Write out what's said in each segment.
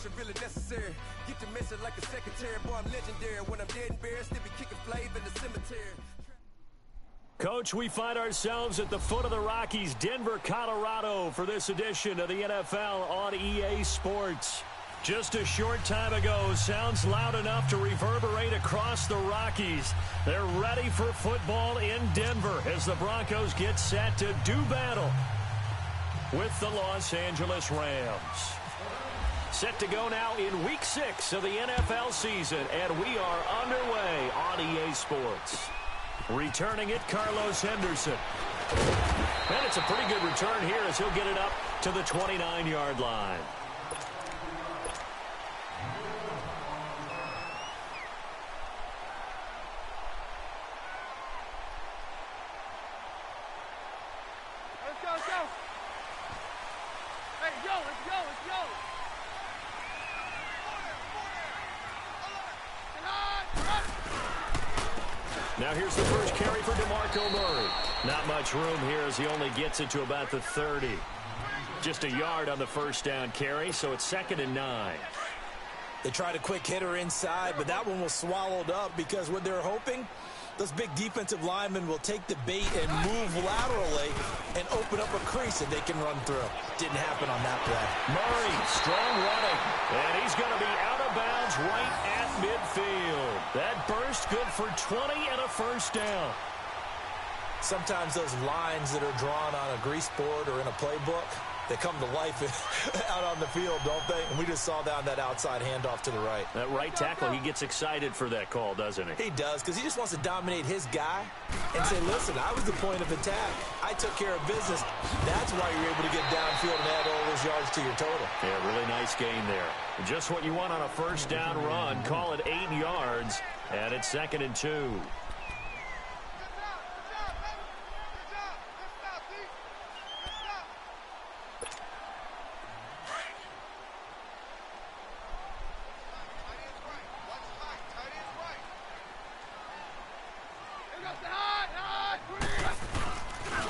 pressure really necessary. Get the message like a secretary. Boy, I'm legendary. When I'm dead and buried, still be kicking flavor in the cemetery. Coach, we find ourselves at the foot of the Rockies, Denver, Colorado, for this edition of the NFL on EA Sports. Just a short time ago, sounds loud enough to reverberate across the Rockies. They're ready for football in Denver as the Broncos get set to do battle with the Los Angeles Rams. Set to go now in Week 6 of the NFL season, and we are underway on EA Sports. Returning it, Carlos Henderson. And it's a pretty good return here as he'll get it up to the 29-yard line. Let's go, let's go. Hey, go, let's go, let's go. Now here's the first carry for DeMarco Murray. Not much room here as he only gets it to about the 30. Just a yard on the first down carry, so it's 2nd and 9. They tried a quick hitter inside, but that one was swallowed up because what they're hoping, those big defensive linemen will take the bait and move laterally and open up a crease that they can run through. Didn't happen on that play. Murray, strong running, and he's going to be out of bounds right at midfield. That burst good for 20 and a first down. Sometimes those lines that are drawn on a grease board or in a playbook, they come to life out on the field, don't they? And we just saw down that outside handoff to the right. That right tackle, he gets excited for that call, doesn't he? He does, because he just wants to dominate his guy and say, listen, I was the point of attack. I took care of business. That's why you're able to get downfield and add all those yards to your total. Yeah, really nice gain there. Just what you want on a first down run. Call it 8 yards, and it's 2nd and 2.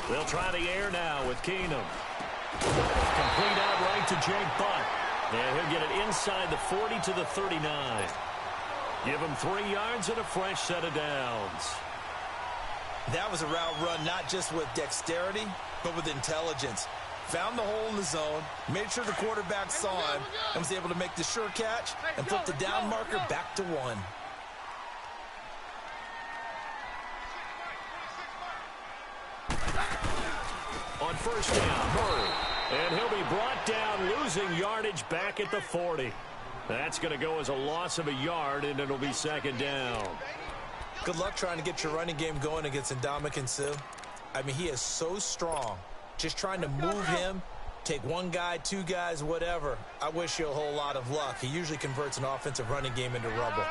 They'll try the air now with Keenum. Complete out right to Jake Butt. And he'll get it inside the 40 to the 39. Give him 3 yards and a fresh set of downs. That was a route run not just with dexterity, but with intelligence. Found the hole in the zone, made sure the quarterback saw him, and was able to make the sure catch and flip the down marker back to 1. On first down, Murray. And he'll be brought down, losing yardage back at the 40. That's going to go as a loss of a yard, and it'll be 2nd down. Good luck trying to get your running game going against Ndamukong Suh. I mean, he is so strong. Just trying to move him, take one guy, 2 guys, whatever. I wish you a whole lot of luck. He usually converts an offensive running game into rubble.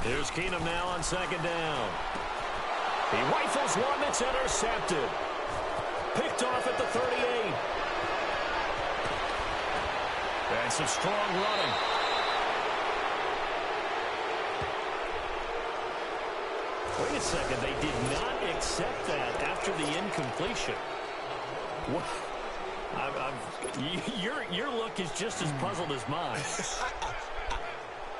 Here's Keenum now on 2nd down. He rifles one that's intercepted. Picked off at the 38. And some strong running. Wait a second. They did not accept that after the incompletion. What? Your look is just as puzzled as mine.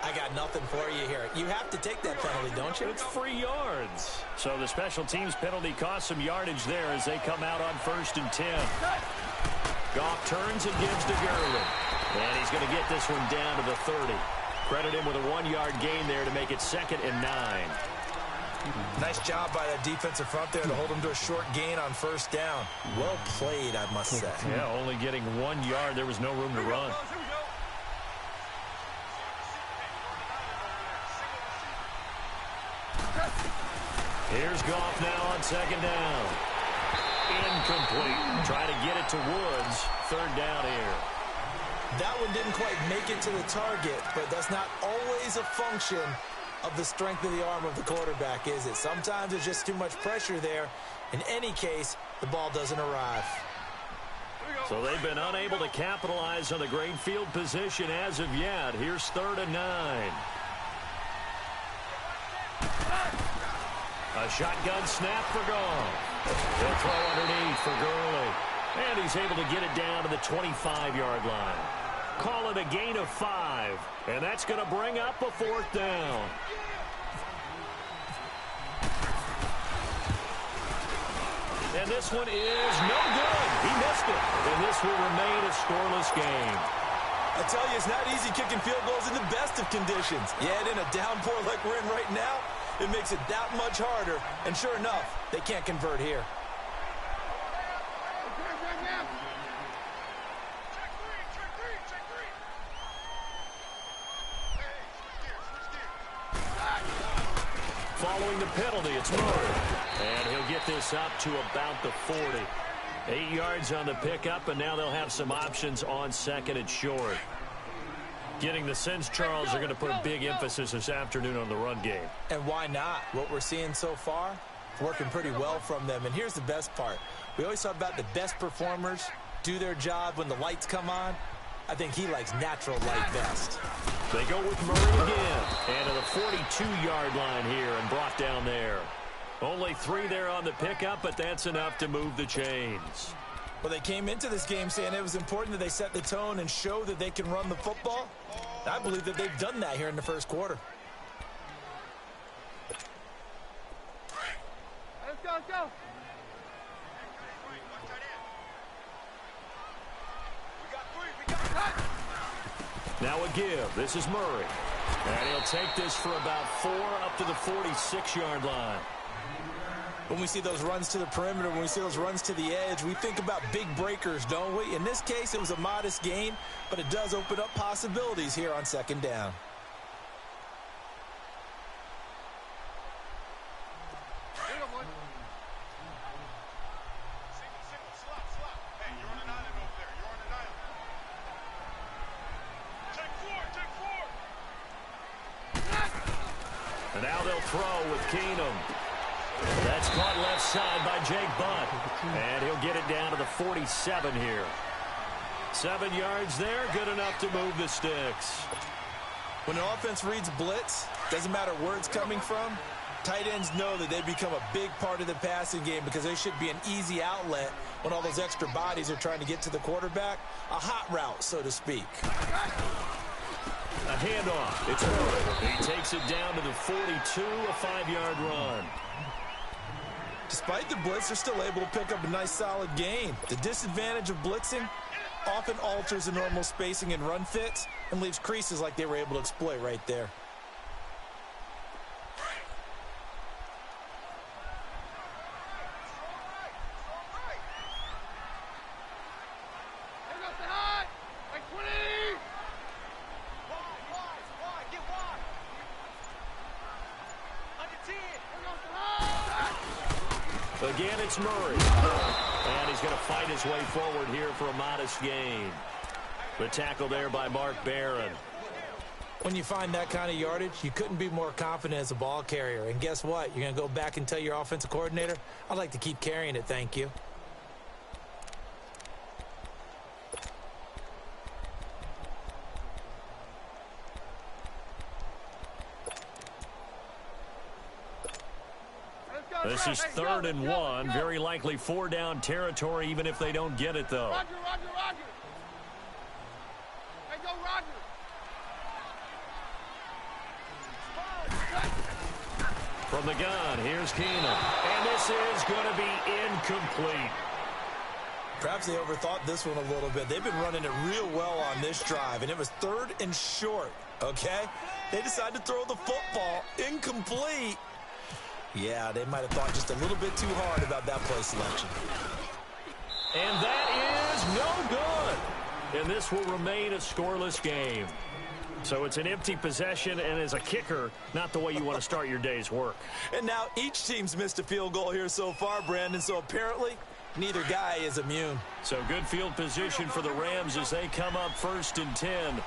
I got nothing for you here. You have to take that penalty, don't you? It's 3 yards. So the special teams penalty cost some yardage there as they come out on 1st and 10. Goff turns and gives to Gurley. And he's going to get this one down to the 30. Credit him with a 1-yard gain there to make it 2nd and 9. Nice job by that defensive front there to hold him to a short gain on 1st down. Well played, I must say. Yeah, only getting 1 yard. There was no room to run. Here's Goff now on 2nd down. Incomplete. Try to get it to Woods. 3rd down here. That one didn't quite make it to the target, but that's not always a function of the strength of the arm of the quarterback, is it? Sometimes there's just too much pressure there. In any case, the ball doesn't arrive. So they've been unable to capitalize on the great field position as of yet. Here's 3rd and 9. A shotgun snap for Goff. He'll throw underneath for Gurley. And he's able to get it down to the 25-yard line. Call it a gain of 5. And that's going to bring up a 4th down. And this one is no good. He missed it. And this will remain a scoreless game. I tell you, it's not easy kicking field goals in the best of conditions. Yet in a downpour like we're in right now, it makes it that much harder. And sure enough, they can't convert here. Following the penalty, it's Murray. And he'll get this up to about the 40. 8 yards on the pickup, and now they'll have some options on 2nd and short. Getting the sense, Charles, they're going to put a big emphasis this afternoon on the run game. And why not? What we're seeing so far, it's working pretty well from them. And here's the best part. We always talk about the best performers do their job when the lights come on. I think he likes natural light best. They go with Murray again. And to the 42-yard line here and brought down there. Only 3 there on the pickup, but that's enough to move the chains. Well, they came into this game saying it was important that they set the tone and show that they can run the football. I believe that they've done that here in the first quarter. Let's go, let's go. Now a give. This is Murray. And he'll take this for about 4 up to the 46-yard line. When we see those runs to the perimeter, when we see those runs to the edge, we think about big breakers, don't we? In this case, it was a modest gain, but it does open up possibilities here on 2nd down. And now they'll throw with Keenum. That's caught left side by Jake Butt. And he'll get it down to the 47 here. 7 yards there, good enough to move the sticks. When an offense reads blitz, doesn't matter where it's coming from, tight ends know that they become a big part of the passing game because they should be an easy outlet when all those extra bodies are trying to get to the quarterback. A hot route, so to speak. A handoff. It's Murray. He takes it down to the 42, a 5-yard run. Despite the blitz, they're still able to pick up a nice solid gain. The disadvantage of blitzing often alters the normal spacing and run fits and leaves creases like they were able to exploit right there. Again, it's Murray. And he's going to fight his way forward here for a modest gain. The tackle there by Mark Barron. When you find that kind of yardage, you couldn't be more confident as a ball carrier. And guess what? You're going to go back and tell your offensive coordinator, I'd like to keep carrying it, thank you. This is 3rd and 1. Very likely 4-down territory, even if they don't get it, though. Roger. Hey, go, Roger. From the gun, here's Keenum. And this is going to be incomplete. Perhaps they overthought this one a little bit. They've been running it real well on this drive, and it was 3rd and short, okay? They decided to throw the football incomplete. Yeah, they might have thought just a little bit too hard about that play selection. And that is no good. And this will remain a scoreless game. So it's an empty possession, and as a kicker, not the way you want to start your day's work. And now each team's missed a field goal here so far, Brandon, so apparently neither guy is immune. So good field position for the Rams as they come up 1st and 10.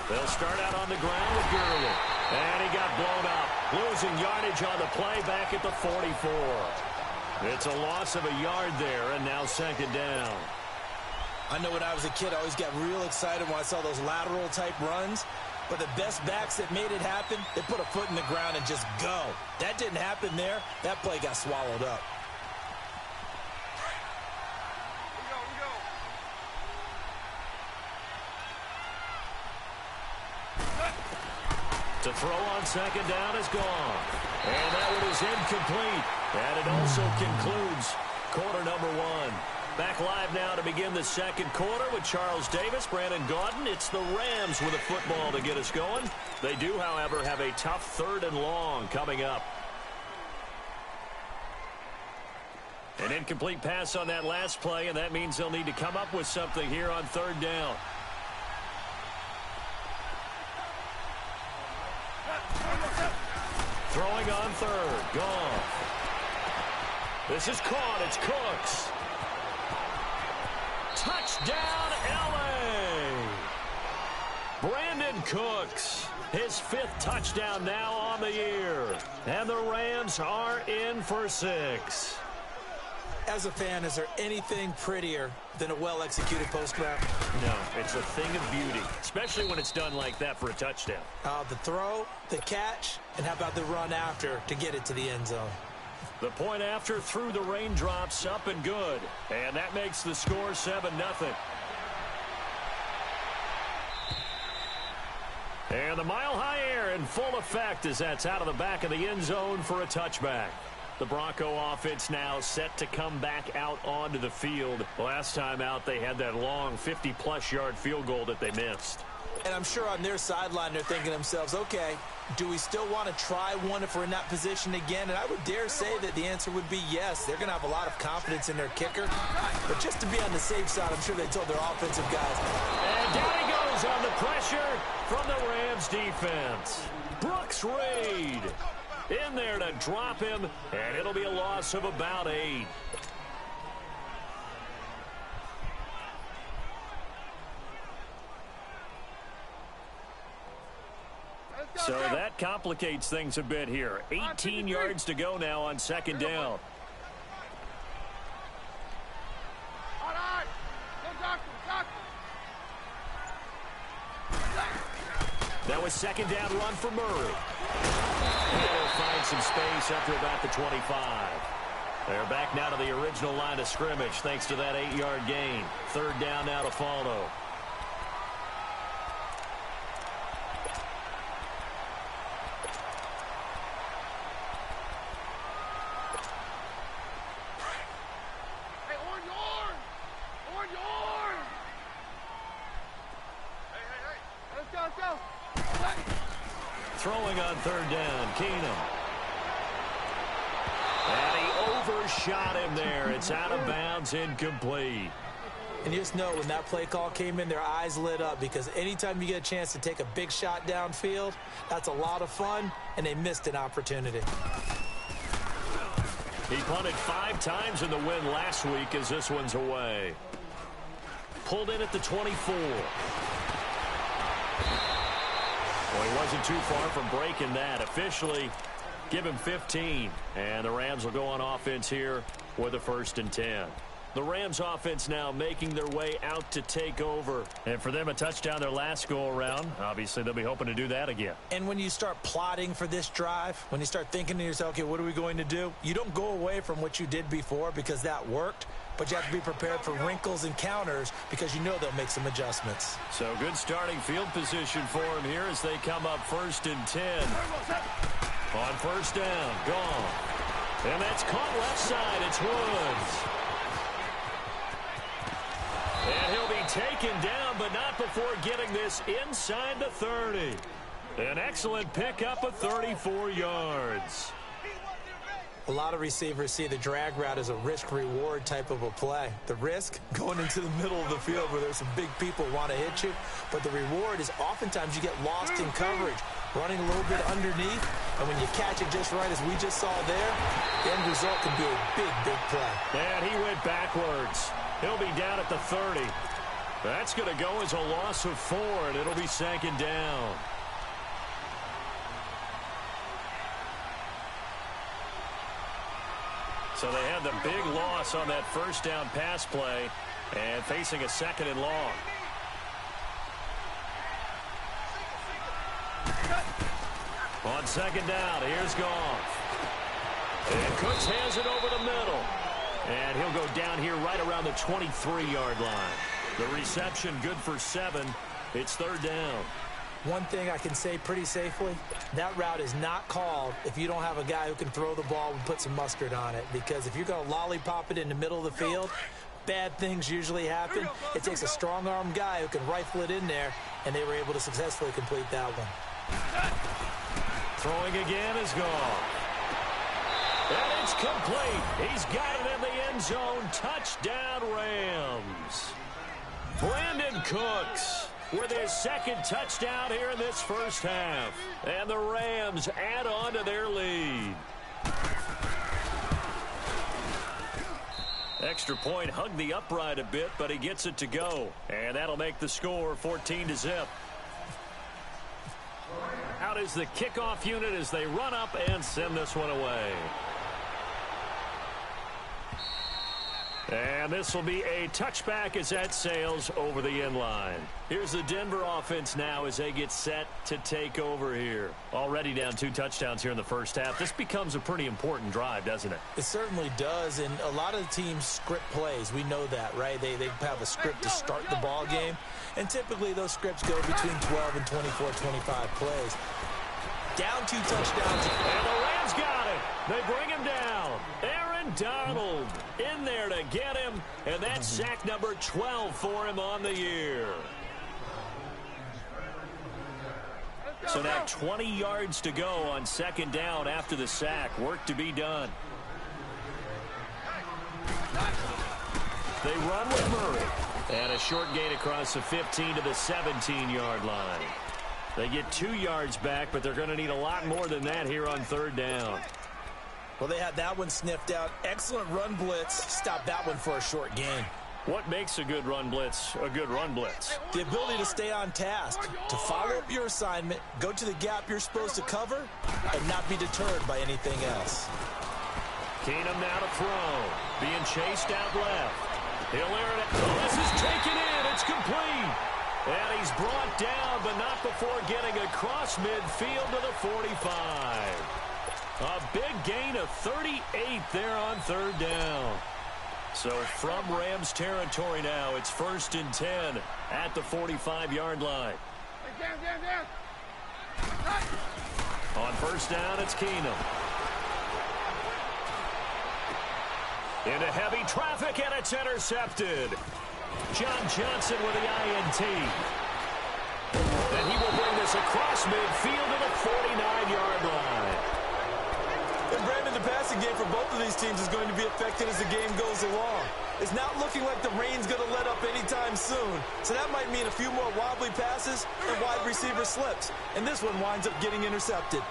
They'll start out on the ground with Gurley. And he got blown up. Losing yardage on the play back at the 44. It's a loss of a yard there, and now 2nd down. I know when I was a kid, I always got real excited when I saw those lateral-type runs. But the best backs that made it happen, they put a foot in the ground and just go. That didn't happen there. That play got swallowed up. To throw on second down is gone. And that one is incomplete. And it also concludes quarter number one. Back live now to begin the second quarter with Charles Davis, Brandon Gaudin. It's the Rams with a football to get us going. They do, however, have a tough 3rd and long coming up. An incomplete pass on that last play, and that means they'll need to come up with something here on 3rd down. Throwing on 3rd. Gone. This is caught. It's Cooks. Touchdown, L.A. Brandon Cooks. His 5th touchdown now on the year. And the Rams are in for 6. As a fan, is there anything prettier than a well-executed post route? No, it's a thing of beauty, especially when it's done like that for a touchdown. The throw, the catch, and how about the run after to get it to the end zone? The point after through the raindrops, up and good. And that makes the score 7-0. And the mile-high air in full effect as that's out of the back of the end zone for a touchback. The Bronco offense now set to come back out onto the field. Last time out, they had that long 50-plus yard field goal that they missed. And I'm sure on their sideline, they're thinking to themselves, okay, do we still want to try one if we're in that position again? And I would dare say that the answer would be yes. They're going to have a lot of confidence in their kicker. But just to be on the safe side, I'm sure they told their offensive guys. And down he goes on the pressure from the Rams defense. Brooks Reed in there to drop him, and it'll be a loss of about 8. So that complicates things a bit here. 18 yards to go now on second down. All right. Go doctor, doctor. That was second down run for Murray. He'll find some space up to about the 25. They're back now to the original line of scrimmage thanks to that 8-yard gain. 3rd down now to follow. Hey, on yours. On yours. Hey. Let's go. Throwing on 3rd down, Keenum. And he overshot him there. It's out of bounds, incomplete. And you just know when that play call came in, their eyes lit up because anytime you get a chance to take a big shot downfield, that's a lot of fun, and they missed an opportunity. He punted 5 times in the win last week as this one's away. Pulled in at the 24. Well, he wasn't too far from breaking that. Officially, give him 15. And the Rams will go on offense here with a 1st and 10. The Rams offense now making their way out to take over. And for them, a touchdown their last go-around. Obviously, they'll be hoping to do that again. And when you start plotting for this drive, when you start thinking to yourself, okay, what are we going to do? You don't go away from what you did before because that worked. But you have to be prepared for wrinkles and counters because you know they'll make some adjustments. So good starting field position for him here as they come up 1st and 10. On 1st down, gone. And that's caught left side. It's Woods. And he'll be taken down, but not before getting this inside the 30. An excellent pickup of 34 yards. A lot of receivers see the drag route as a risk-reward type of a play. The risk, going into the middle of the field where there's some big people who want to hit you. But the reward is oftentimes you get lost in coverage, running a little bit underneath. And when you catch it just right, as we just saw there, the end result can be a big, big play. And he went backwards. He'll be down at the 30. That's going to go as a loss of 4, and it'll be 2nd down. So they had the big loss on that 1st down pass play and facing a 2nd and long. On 2nd down, here's Goff. And Cooks hands it over the middle. And he'll go down here right around the 23-yard line. The reception good for 7. It's 3rd down. One thing I can say pretty safely, that route is not called if you don't have a guy who can throw the ball and put some mustard on it. Because if you're going to lollipop it in the middle of the field, bad things usually happen. It takes a strong-armed guy who can rifle it in there, and they were able to successfully complete that one. Throwing again is gone. And it's complete. He's got it in the end zone. Touchdown, Rams. Brandon Cooks with his second touchdown here in this first half. And the Rams add on to their lead. Extra point hugged the upright a bit, but he gets it to go. And that'll make the score 14-0. Out is the kickoff unit as they run up and send this one away. And this will be a touchback as that sails over the end line. Here's the Denver offense now as they get set to take over here. Already down 2 touchdowns here in the first half. This becomes a pretty important drive, doesn't it? It certainly does, and a lot of the teams script plays. We know that, right? They have a script to start the ball game, and typically those scripts go between 12 and 24, 25 plays. Down 2 touchdowns. And the Rams got it. They bring him down. Aaron Donald in there to get him, and that's sack number 12 for him on the year. So now 20 yards to go on second down after the sack. Work to be done. They run with Murray. And a short gain across the 15 to the 17-yard line. They get 2 yards back, but they're going to need a lot more than that here on third down. Well, they had that one sniffed out. Excellent run blitz. Stop that one for a short gain. What makes a good run blitz a good run blitz? The ability to stay on task, to follow up your assignment, go to the gap you're supposed to cover, and not be deterred by anything else. Keenum now to throw. Being chased out left. He'll air it. Oh, this is taken in. It's complete. And he's brought down, but not before getting across midfield to the 45. A big gain of 38 there on third down. So from Rams territory now, it's 1st and 10 at the 45-yard line. On first down, it's Keenum. Into heavy traffic, and it's intercepted. John Johnson with the INT. And he will bring this across midfield to the 49-yard line. And Brandon, the passing game for both of these teams is going to be affected as the game goes along. It's not looking like the rain's going to let up anytime soon. So that might mean a few more wobbly passes and wide receiver slips. And this one winds up getting intercepted.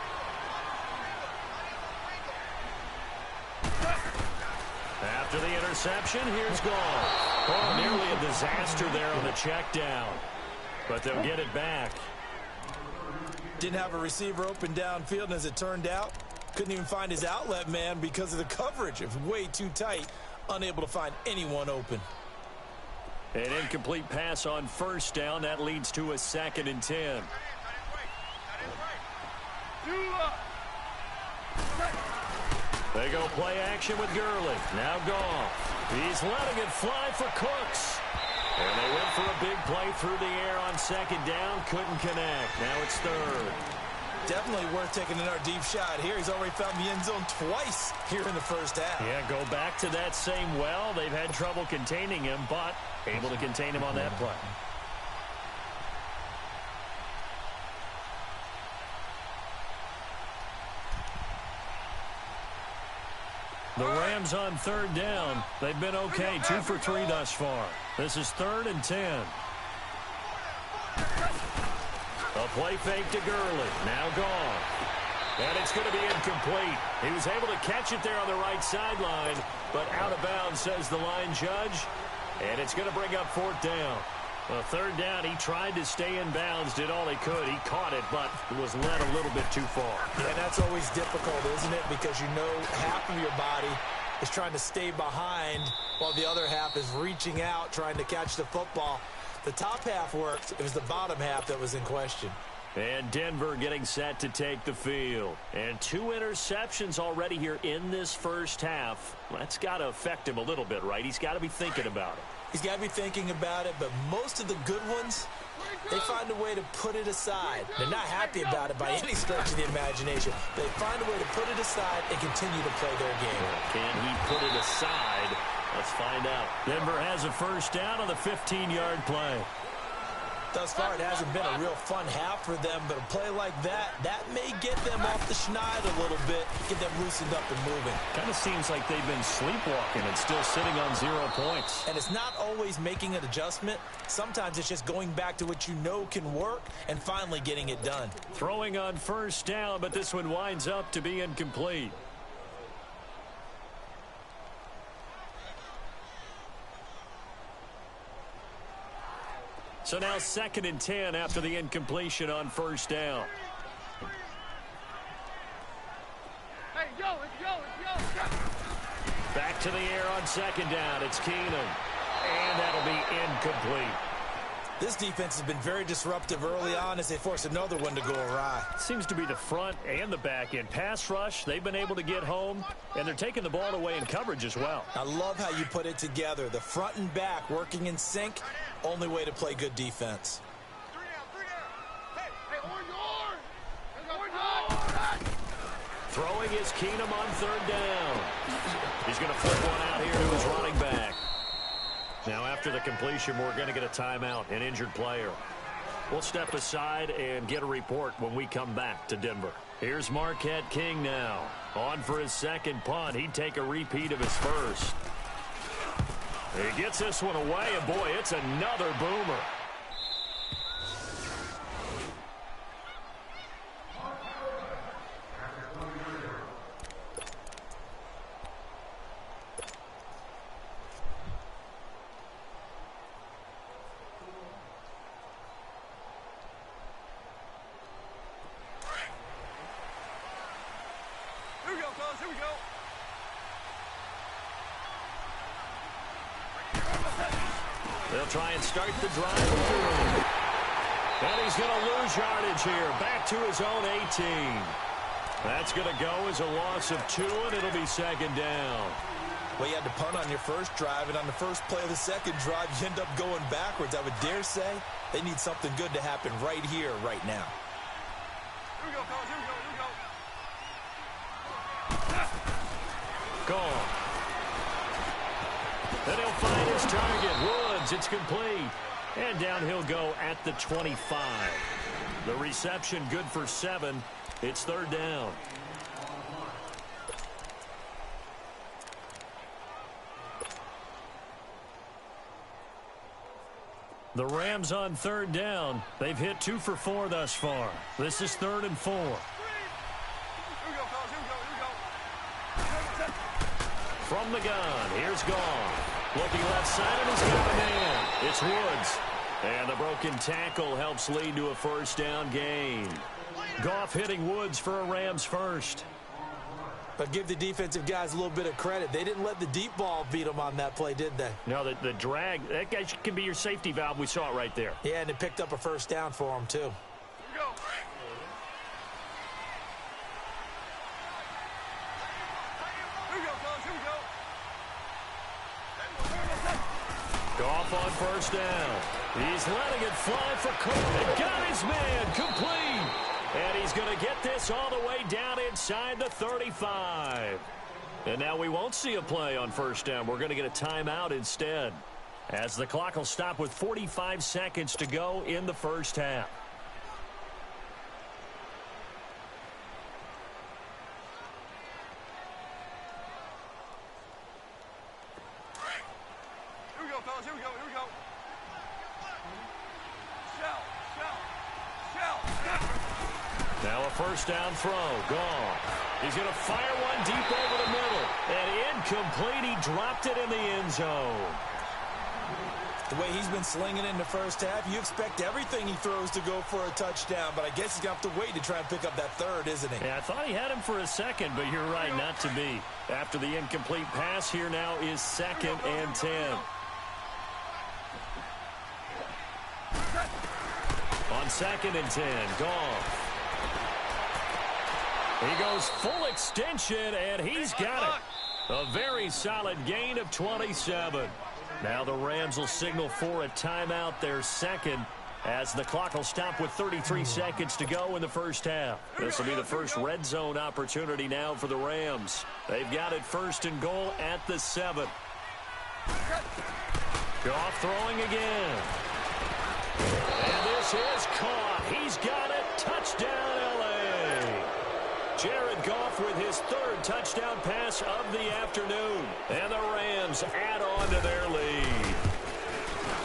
After the interception, here's Gall. Oh, nearly a disaster there on the check down. But they'll get it back. Didn't have a receiver open downfield, and as it turned out, couldn't even find his outlet man because of the coverage. It was way too tight, unable to find anyone open. An incomplete pass on first down. That leads to a 2nd and 10. They go play action with Gurley. Now Goff. He's letting it fly for Cooks. And they went for a big play through the air on second down. Couldn't connect. Now it's third. Definitely worth taking another deep shot here. He's already found the end zone twice here in the first half. Yeah, go back to that same well. They've had trouble containing him, but able to contain him on that play. The Rams on third down. They've been okay. 2 for 3 thus far. This is 3rd and 10. A play fake to Gurley. Now gone. And it's going to be incomplete. He was able to catch it there on the right sideline, but out of bounds, says the line judge. And it's going to bring up 4th down. Well, 3rd down, he tried to stay in bounds, did all he could. He caught it, but it was led a little bit too far. Yeah, that's always difficult, isn't it? Because you know half of your body is trying to stay behind while the other half is reaching out, trying to catch the football. The top half worked. It was the bottom half that was in question. And Denver getting set to take the field. And 2 interceptions already here in this first half. That's got to affect him a little bit, right? He's got to be thinking about it. He's got to be thinking about it, but most of the good ones they find a way to put it aside. They're not happy about it by any stretch of the imagination. They find a way to put it aside and continue to play their game. Can he put it aside? Let's find out. Denver has a first down on the 15-yard play. Thus far, it hasn't been a real fun half for them, but a play like that may get them off the schneid a little bit, get them loosened up and moving. Kind of seems like they've been sleepwalking and still sitting on 0 points. And it's not always making an adjustment. Sometimes it's just going back to what you know can work and finally getting it done. Throwing on first down, but this one winds up to be incomplete. So now 2nd and 10 after the incompletion on first down. Hey, yo, let's go. Back to the air on 2nd down. It's Keenum. And that'll be incomplete. This defense has been very disruptive early on as they force another one to go awry. Seems to be the front and the back end. Pass rush, they've been able to get home, and they're taking the ball away in coverage as well. I love how you put it together. The front and back working in sync, only way to play good defense. Hey, on. Throwing is Keenum on 3rd down. He's going to flip one out here to his running back. Now after the completion, we're going to get a timeout, an injured player. We'll step aside and get a report when we come back to Denver. Here's Marquette King now. On for his 2nd punt. He'd take a repeat of his first. He gets this one away, and boy, it's another boomer. Here we go. They'll try and start the drive through. And he's going to lose yardage here. Back to his own 18. That's going to go as a loss of 2, and it'll be 2nd down. Well, you had to punt on your first drive, and on the first play of the 2nd drive, you end up going backwards. I would dare say they need something good to happen right here, right now. Here we go, fellas. Here we go. Gone. Then he'll find his target. Woods, it's complete. And down he'll go at the 25. The reception good for 7. It's 3rd down. The Rams on 3rd down. They've hit 2 for 4 thus far. This is 3rd and 4. Here we go, fellas. Here we go. From the gun, here's Goff. Looking left side, and he's got a man. It's Woods. And the broken tackle helps lead to a first down gain. Goff hitting Woods for a Rams first. But give the defensive guys a little bit of credit. They didn't let the deep ball beat them on that play, did they? No, the drag, that guy can be your safety valve. We saw it right there. Yeah, and it picked up a first down for them, too. Here we go. Here we go, fellas. Here we go. Goff on first down. He's letting it fly for Cook. And got his man complete. And he's going to get this all the way down inside the 35. And now we won't see a play on first down. We're going to get a timeout instead, as the clock will stop with 45 seconds to go in the first half. Here we go, fellas. Here we go. Here we go. Shell. Now a first down throw. Gone. He's going to fire one deep over the middle. And incomplete. He dropped it in the end zone. The way he's been slinging in the first half, you expect everything he throws to go for a touchdown, but I guess he's going to have to wait to try and pick up that 3rd, isn't he? Yeah, I thought he had him for a second, but you're right, not to be. After the incomplete pass, here now is 2nd and 10. On 2nd and 10, Goff. He goes full extension, and he's got it. A very solid gain of 27. Now the Rams will signal for a timeout, their 2nd, as the clock will stop with 33 seconds to go in the first half. This will be the first red zone opportunity now for the Rams. They've got it first and goal at the 7. Goff throwing again. And this is caught. He's got it. Touchdown, L.A. Jared Goff with his 3rd touchdown pass of the afternoon. And the Rams add on to their lead.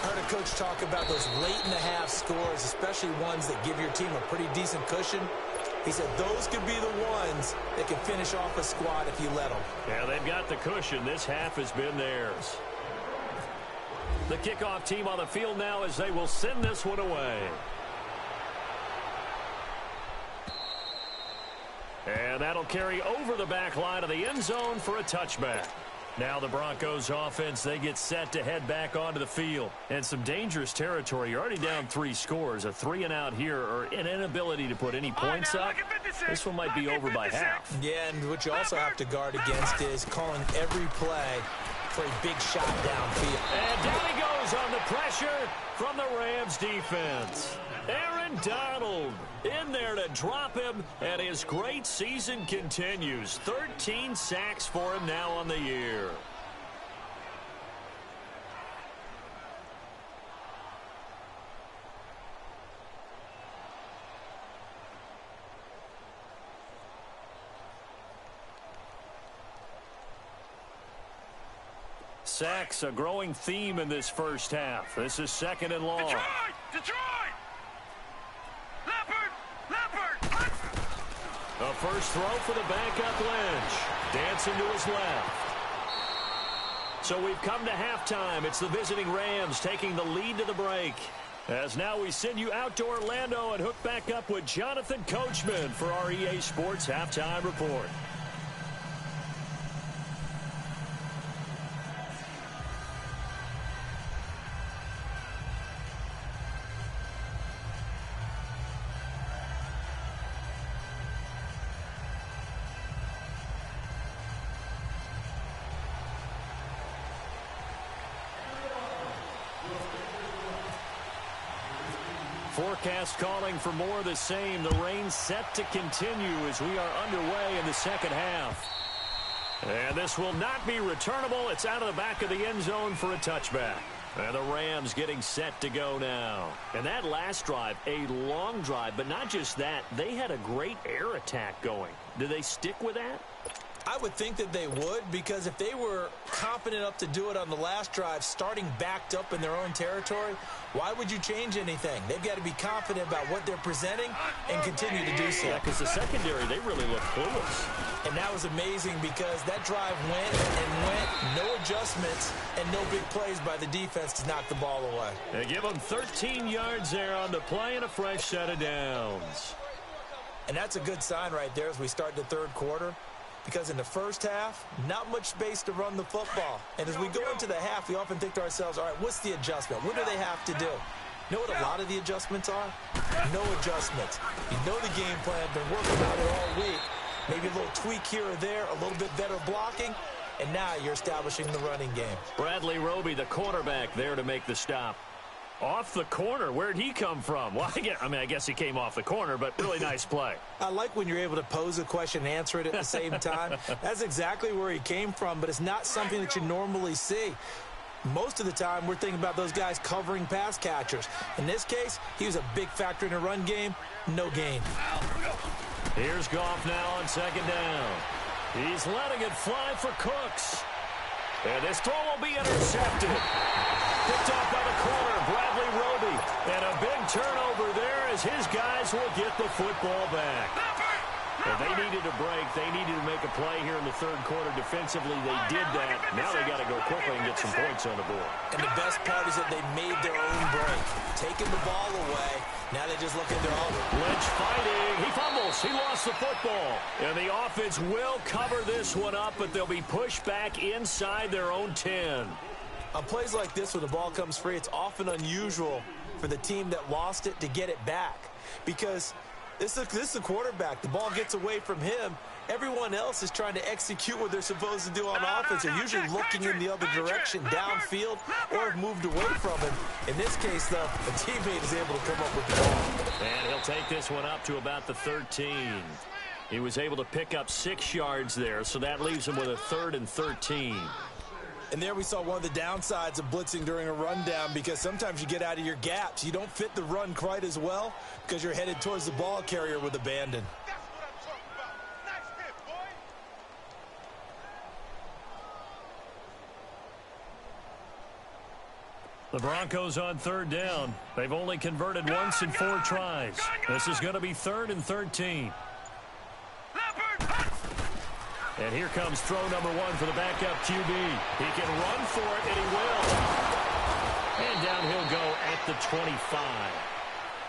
I heard a coach talk about those late-in-the-half scores, especially ones that give your team a pretty decent cushion. He said those could be the ones that can finish off a squad if you let them. Yeah, they've got the cushion. This half has been theirs. The kickoff team on the field now as they will send this one away. And that'll carry over the back line of the end zone for a touchback. Now the Broncos offense, they get set to head back onto the field. And some dangerous territory. You're already down 3 scores. A 3-and-out here or an inability to put any points up. This one might be over by half. Yeah, and what you also have to guard against is calling every play for a big shot downfield. And down he goes on the pressure from the Rams defense. Aaron Donald in there to drop him, and his great season continues. 13 sacks for him now on the year. Sacks, a growing theme in this first half. This is 2nd and long. Detroit! Leopard! A first throw for the backup Lynch. Dancing to his left. So we've come to halftime. It's the visiting Rams taking the lead to the break. As now we send you out to Orlando and hook back up with Jonathan Coachman for our EA Sports Halftime Report. Forecast calling for more of the same. The rain set to continue as we are underway in the second half. And this will not be returnable. It's out of the back of the end zone for a touchback. And the Rams getting set to go now. And that last drive, a long drive, but not just that. They had a great air attack going. Do they stick with that? I would think that they would, because if they were confident enough to do it on the last drive, starting backed up in their own territory, why would you change anything? They've got to be confident about what they're presenting and continue to do so. Yeah, because the secondary, they really look clueless. And that was amazing because that drive went and went, no adjustments, and no big plays by the defense to knock the ball away. They give them 13 yards there on the play and a fresh set of downs. And that's a good sign right there as we start the third quarter. Because in the first half, not much space to run the football. And as we go into the half, we often think to ourselves, all right, what's the adjustment? What do they have to do? You know what a lot of the adjustments are? No adjustments. You know the game plan, been working on it all week. Maybe a little tweak here or there, a little bit better blocking, and now you're establishing the running game. Bradley Roby, the quarterback, there to make the stop. Off the corner. Where'd he come from? Well, I guess he came off the corner, but really nice play. I like when you're able to pose a question and answer it at the same time. That's exactly where he came from, but it's not something that you normally see. Most of the time, we're thinking about those guys covering pass catchers. In this case, he was a big factor in the run game. No gain. Here's Goff now on second down. He's letting it fly for Cooks. And this throw will be intercepted. Picked off by the corner, Bradley Roby. And a big turnover there as his guys will get the football back. If they needed a break, they needed to make a play here in the third quarter defensively. They did that. Now they got to go quickly and get some points on the board. And the best part is that they made their own break. Taking the ball away. Now they just look at their own. Lynch fighting. He fumbles. He lost the football. And the offense will cover this one up, but they'll be pushed back inside their own 10. On plays like this, when the ball comes free, it's often unusual for the team that lost it to get it back. Because This is the quarterback. The ball gets away from him. Everyone else is trying to execute what they're supposed to do on offense. They're usually looking in the other direction, downfield, or have moved away from him. In this case, though, a teammate is able to come up with the ball. And he'll take this one up to about the 13. He was able to pick up 6 yards there, so that leaves him with a 3rd and 13. And there we saw one of the downsides of blitzing during a rundown, because sometimes you get out of your gaps. You don't fit the run quite as well because you're headed towards the ball carrier with abandon. The Broncos on 3rd down. They've only converted once in 4 tries. This is going to be 3rd and 13. And here comes throw number 1 for the backup QB. He can run for it, and he will. And down he'll go at the 25.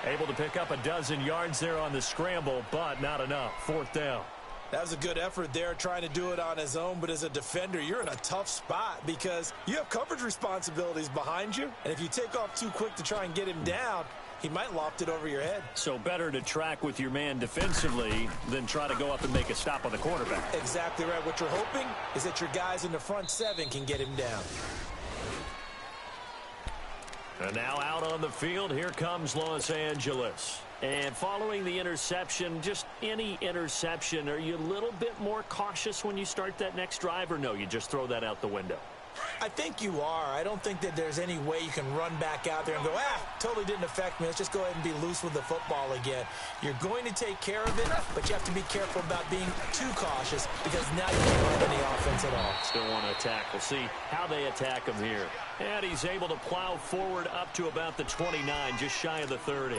Able to pick up a dozen yards there on the scramble, but not enough. 4th down. That was a good effort there, trying to do it on his own, but as a defender, you're in a tough spot because you have coverage responsibilities behind you, and if you take off too quick to try and get him down, he might loft it over your head. So better to track with your man defensively than try to go up and make a stop on the quarterback. Exactly right. What you're hoping is that your guys in the front 7 can get him down. And now out on the field, here comes Los Angeles. And following the interception, just any interception, are you a little bit more cautious when you start that next drive, or no, you just throw that out the window? I think you are. I don't think that there's any way you can run back out there and go, totally didn't affect me. Let's just go ahead and be loose with the football again. You're going to take care of it, but you have to be careful about being too cautious because now you can't run any offense at all. Still want to attack. We'll see how they attack him here. And he's able to plow forward up to about the 29, just shy of the 30.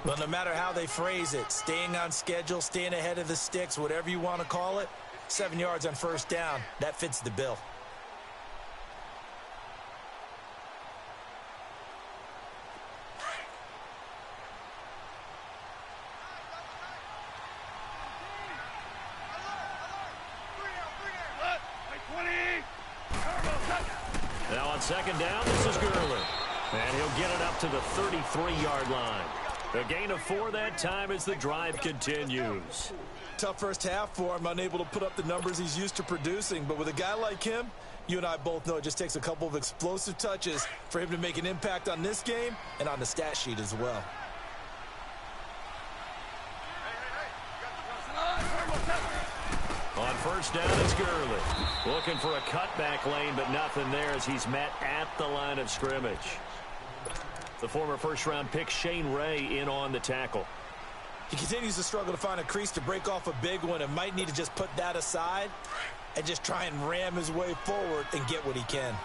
Well, no matter how they phrase it, staying on schedule, staying ahead of the sticks, whatever you want to call it, 7 yards on 1st down, that fits the bill. Now on 2nd down, this is Gurley. And he'll get it up to the 33-yard line. A gain of 4 that time as the drive continues. Tough first half for him, unable to put up the numbers he's used to producing. But with a guy like him, you and I both know it just takes a couple of explosive touches for him to make an impact on this game and on the stat sheet as well. On 1st down, it's Gurley. Looking for a cutback lane, but nothing there as he's met at the line of scrimmage. The former first-round pick Shane Ray in on the tackle. He continues to struggle to find a crease to break off a big one and might need to just put that aside and just try and ram his way forward and get what he can.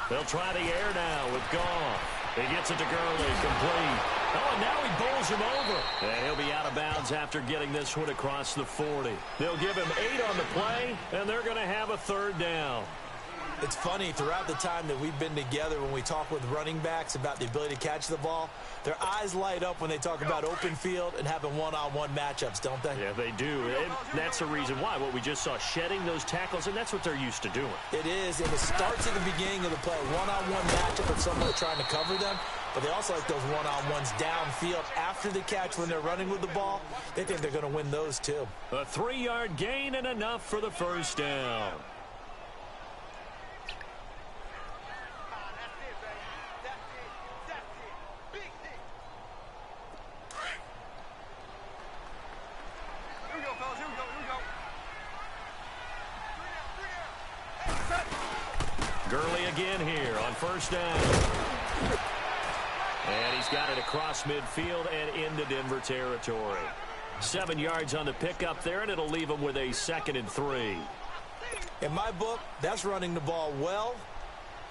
They'll try the air now with Goff. He gets it to Gurley, complete. Oh, and now he bowls him over. And he'll be out of bounds after getting this one across the 40. They'll give him 8 on the play, and they're going to have a 3rd down. It's funny, throughout the time that we've been together, when we talk with running backs about the ability to catch the ball, their eyes light up when they talk about open field and having one-on-one matchups, don't they? Yeah, they do. And that's the reason why. What we just saw, shedding those tackles, and that's what they're used to doing. It is, and it starts at the beginning of the play. One-on-one matchup with someone trying to cover them, but they also like those one-on-ones downfield after the catch when they're running with the ball. They think they're going to win those, too. A 3-yard gain and enough for the 1st down. Gurley again here on 1st down. And he's got it across midfield and into Denver territory. 7 yards on the pickup there, and it'll leave him with a 2nd and 3. In my book, that's running the ball well,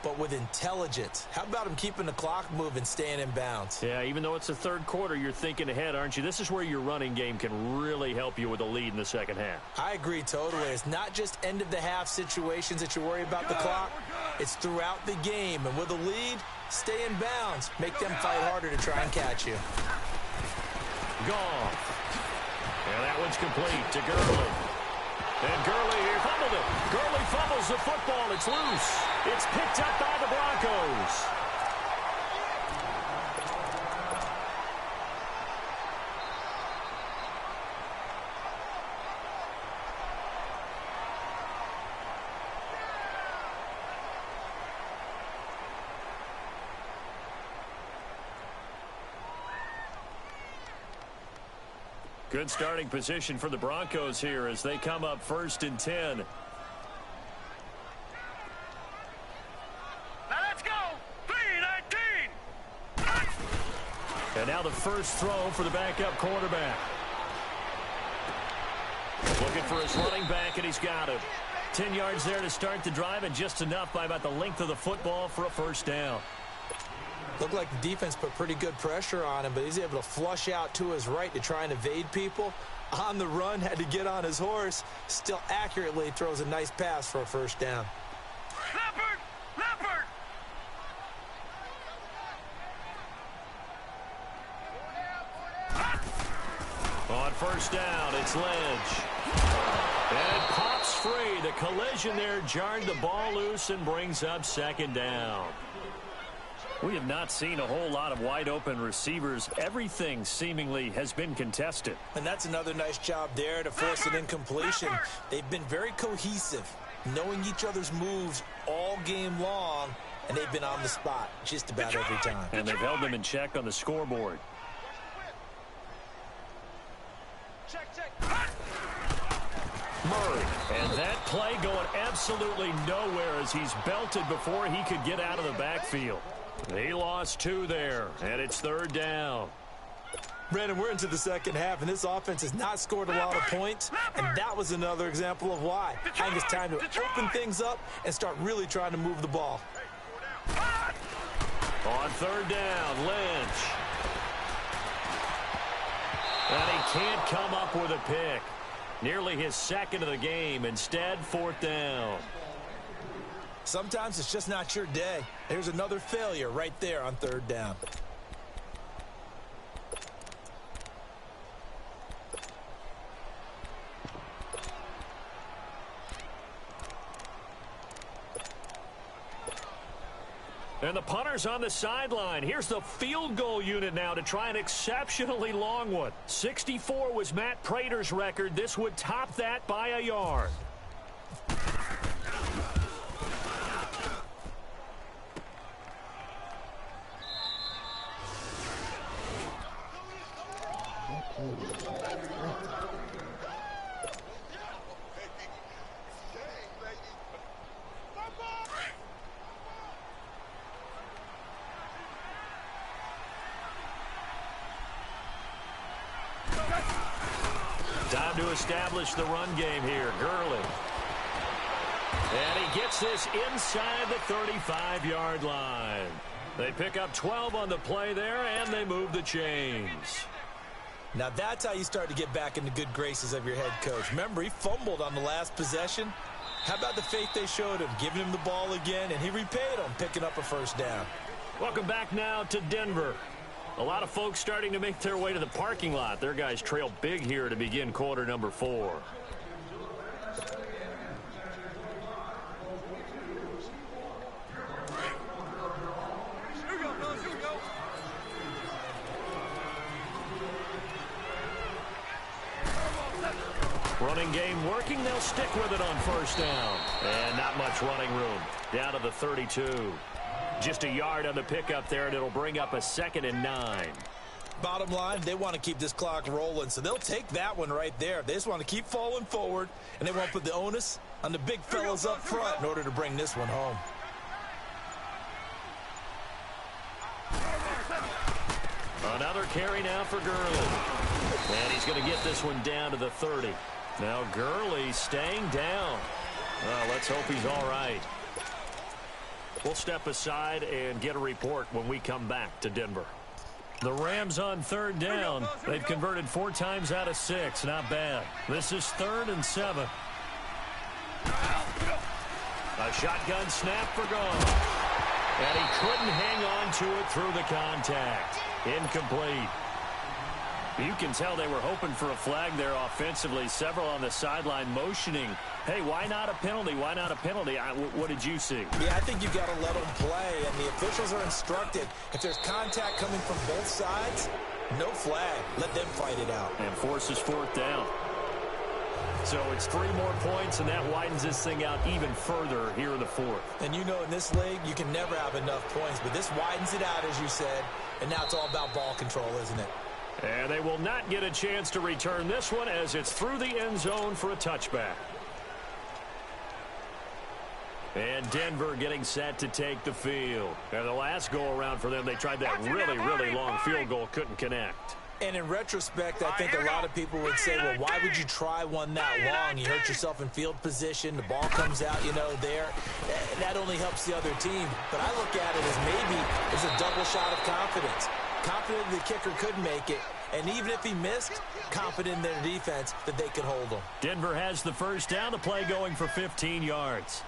but with intelligence. How about him keeping the clock moving, staying in bounds? Yeah, even though it's the 3rd quarter, you're thinking ahead, aren't you? This is where your running game can really help you with a lead in the 2nd half. I agree totally. It's not just end-of-the-half situations that you worry about the clock. It's throughout the game. And with a lead, stay in bounds. Make them fight harder to try and catch you. Goff. And that one's complete to Gurley. And Gurley here fumbled it. the football. It's loose. It's picked up by the Broncos. Good starting position for the Broncos here as they come up 1st and 10. Now let's go. 3-19. And now the first throw for the backup quarterback. Looking for his running back, and he's got him. 10 yards there to start the drive, and just enough by about the length of the football for a first down. Looked like the defense put pretty good pressure on him, but he's able to flush out to his right to try and evade people. On the run, had to get on his horse. Still accurately throws a nice pass for a first down. Leopard! Leopard! On first down, it's Lynch. And it pops free. The collision there jarred the ball loose and brings up 2nd down. We have not seen a whole lot of wide-open receivers. Everything seemingly has been contested. And that's another nice job there to force an incompletion. They've been very cohesive, knowing each other's moves all game long, and they've been on the spot just about every time. And they've held them in check on the scoreboard. Check, check. Murray. And that play going absolutely nowhere as he's belted before he could get out of the backfield. He lost 2 there, and it's 3rd down. Brandon, we're into the second half, and this offense has not scored a lot of points, and that was another example of why. I think it's time to open things up and start really trying to move the ball. On 3rd down, Lynch. And he can't come up with a pick. Nearly his 2nd of the game. Instead, 4th down. Sometimes it's just not your day. There's another failure right there on 3rd down. And the punter's on the sideline. Here's the field goal unit now to try an exceptionally long one. 64 was Matt Prater's record. This would top that by a yard. Time to establish the run game here. Gurley. And he gets this inside the 35-yard line. They pick up 12 on the play there, and they move the chains. Now that's how you start to get back in the good graces of your head coach. Remember, he fumbled on the last possession. How about the faith they showed him, giving him the ball again, and he repaid them, picking up a first down. Welcome back now to Denver. A lot of folks starting to make their way to the parking lot. Their guys trail big here to begin quarter number 4. Here we go, fellas. Here we go. Running game working. They'll stick with it on first down. And not much running room. Down to the 32. Just a yard on the pickup there, and it'll bring up a 2nd and 9. Bottom line, they want to keep this clock rolling, so they'll take that one right there. They just want to keep falling forward, and they won't put the onus on the big fellas up front in order to bring this one home. Another carry now for Gurley. And he's going to get this one down to the 30. Now Gurley staying down. Well, let's hope he's all right. We'll step aside and get a report when we come back to Denver. The Rams on 3rd down. They've converted 4 times out of 6. Not bad. This is 3rd and 7. A shotgun snap for Goff. And he couldn't hang on to it through the contact. Incomplete. You can tell they were hoping for a flag there offensively. Several on the sideline motioning, hey, why not a penalty? Why not a penalty? What did you see? Yeah, I think you've got to let them play, and the officials are instructed. If there's contact coming from both sides, no flag. Let them fight it out. And forces fourth down. So it's 3 more points, and that widens this thing out even further here in the fourth. And you know in this league, you can never have enough points, but this widens it out, as you said, and now it's all about ball control, isn't it? And they will not get a chance to return this one as it's through the end zone for a touchback. And Denver getting set to take the field. And the last go-around for them, they tried that really, really long field goal, couldn't connect. And in retrospect, I think a lot of people would say, well, why would you try one that long? You hurt yourself in field position. The ball comes out, there. That only helps the other team. But I look at it as maybe it's a double shot of confidence. Confident the kicker could make it. And even if he missed, confident in their defense that they could hold him. Denver has the first down. The play going for 15 yards.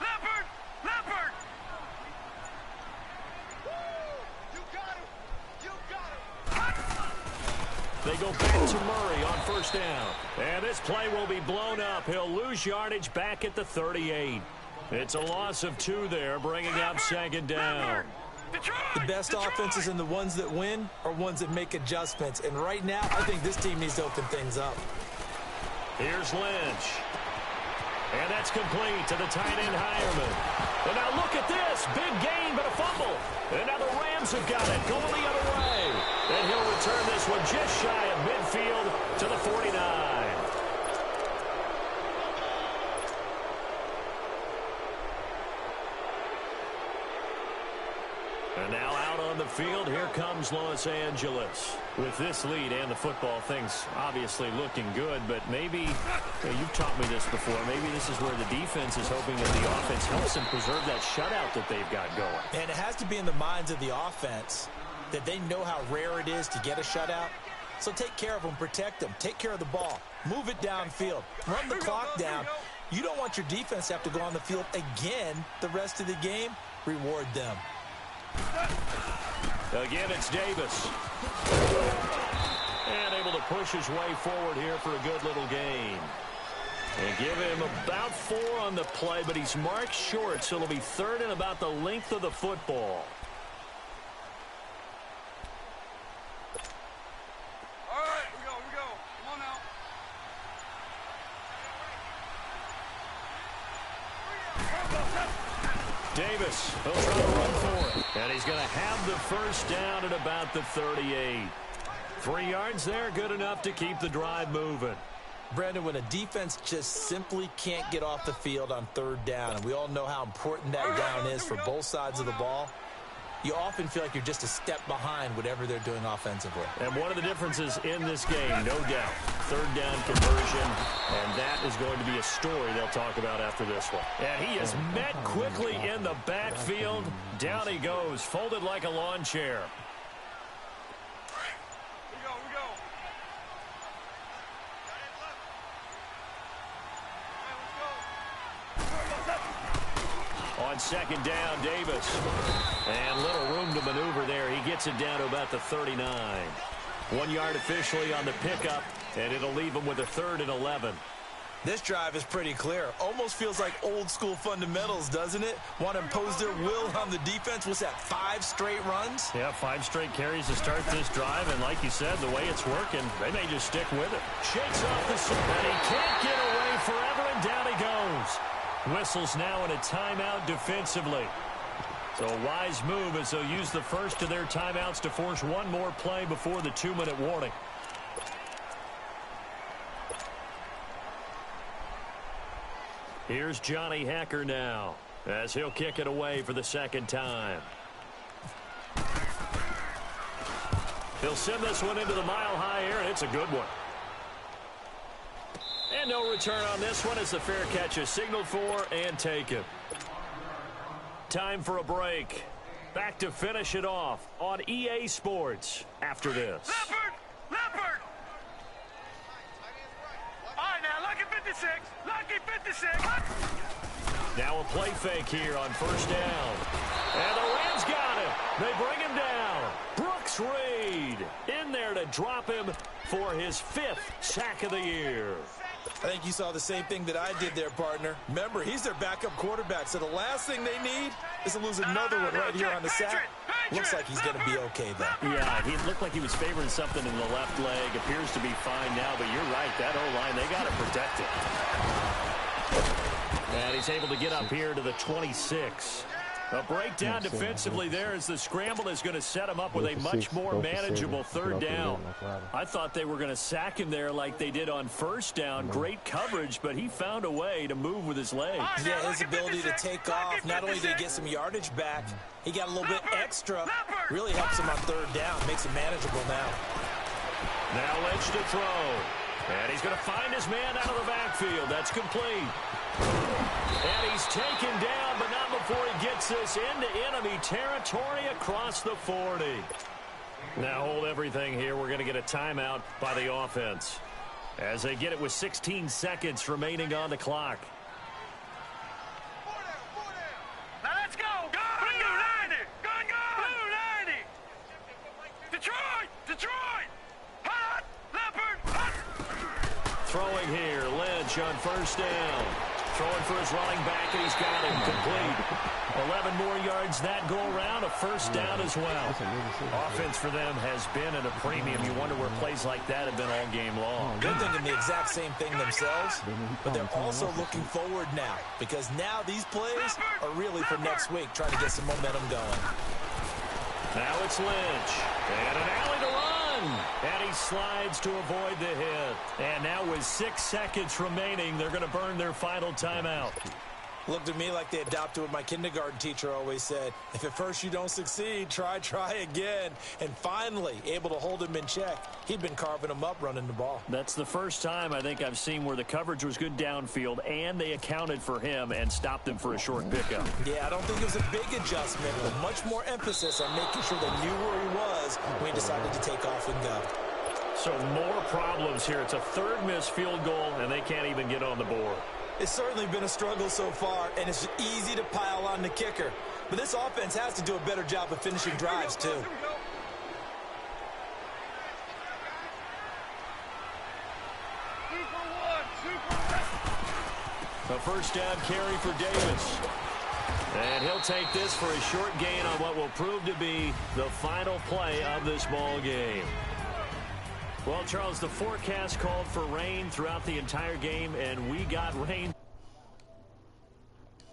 Leopard! You got him! You got him! They go back to Murray on first down. And this play will be blown up. He'll lose yardage back at the 38. It's a loss of 2 there, bringing up second down. The best offenses and the ones that win are ones that make adjustments. And right now, I think this team needs to open things up. Here's Lynch. And that's complete to the tight end, Hireman. And now look at this. Big gain, but a fumble. And now the Rams have got it, going the other way. And he'll return this one just shy of midfield to the 49. And now out on the field, here comes Los Angeles. With this lead and the football, things obviously looking good, but maybe, you've taught me this before, maybe this is where the defense is hoping that the offense helps them preserve that shutout that they've got going. And it has to be in the minds of the offense that they know how rare it is to get a shutout. So take care of them, protect them, take care of the ball, move it downfield, run the clock down. You don't want your defense to have to go on the field again the rest of the game. Reward them. Again, it's Davis. And able to push his way forward here for a good little gain. And give him about 4 on the play, but he's marked short, so it'll be 3rd and about the length of the football. All right, we go. Come on now. Davis, he'll try to run for it. And he's going to have the first down at about the 38. 3 yards there, good enough to keep the drive moving. Brandon, when a defense just simply can't get off the field on 3rd down, and we all know how important that down is for both sides of the ball, you often feel like you're just a step behind whatever they're doing offensively. And one of the differences in this game, no doubt, 3rd down conversion, and that is going to be a story they'll talk about after this one. And he is met quickly in the backfield. Down he goes, folded like a lawn chair. We go. On 2nd down, Davis. And little room to maneuver there. He gets it down to about the 39. 1 yard officially on the pickup, and it'll leave him with a 3rd and 11. This drive is pretty clear. Almost feels like old school fundamentals, doesn't it? Want to impose their will on the defense. What's that, 5 straight runs? Yeah, 5 straight carries to start this drive, and like you said, the way it's working, they may just stick with it. Shakes off the surf, and he can't get away forever, and down he goes. Whistles now in a timeout defensively. So a wise move as they'll use the first of their timeouts to force one more play before the 2-minute warning. Here's Johnny Hacker now as he'll kick it away for the 2nd time. He'll send this one into the mile-high air, and it's a good one. And no return on this one as the fair catch is signaled for and taken. Time for a break. Back to finish it off on EA Sports after this. Leopard! All right, now, lucky 56. Now a play fake here on 1st down. And the Rams got it. They bring him down. Brooks Reed in there to drop him for his 5th sack of the year. I think you saw the same thing that I did there, partner. Remember, he's their backup quarterback, so the last thing they need is to lose another one right here on the sack. Looks like he's going to be okay, though. Yeah, he looked like he was favoring something in the left leg. Appears to be fine now, but you're right. That O-line, they got to protect it. And he's able to get up here to the 26. A breakdown defensively there as the scramble is going to set him up with a much more manageable 3rd down. I thought they were going to sack him there like they did on 1st down. Great coverage, but he found a way to move with his legs. Yeah, his ability to take off, not only did he get some yardage back, he got a little bit extra. Really helps him on 3rd down, makes it manageable now. Now Lynch to throw. And he's going to find his man out of the backfield. That's complete. And he's taken down, but not before he gets this into enemy territory across the 40. Now hold everything here. We're going to get a timeout by the offense as they get it with 16 seconds remaining on the clock. Now let's go. Go. Blue 90. Go. Blue 90. Detroit. Detroit. Hot. Leopard. Hot. Throwing here. Lynch on 1st down. Throwing for his running back, and he's got him complete. 11 more yards that go around, a 1st down as well. Offense for them has been at a premium. You wonder where plays like that have been all game long. They're thinking the exact same thing themselves, but they're also looking forward now because now these plays are really for next week, trying to get some momentum going. Now it's Lynch, and an alley to run. And he slides to avoid the hit. And now with 6 seconds remaining, they're going to burn their final timeout. Looked to me like they adopted what my kindergarten teacher always said. If at first you don't succeed, try again. And finally, able to hold him in check. He'd been carving him up running the ball. That's the first time I think I've seen where the coverage was good downfield and they accounted for him and stopped him for a short pickup. Yeah, I don't think it was a big adjustment, but much more emphasis on making sure they knew where he was when he decided to take off and go. So more problems here. It's a 3rd missed field goal, and they can't even get on the board. It's certainly been a struggle so far, and it's easy to pile on the kicker. But this offense has to do a better job of finishing drives, too. A 1st down carry for Davis. And he'll take this for a short gain on what will prove to be the final play of this ball game. Well, Charles, the forecast called for rain throughout the entire game, and we got rain.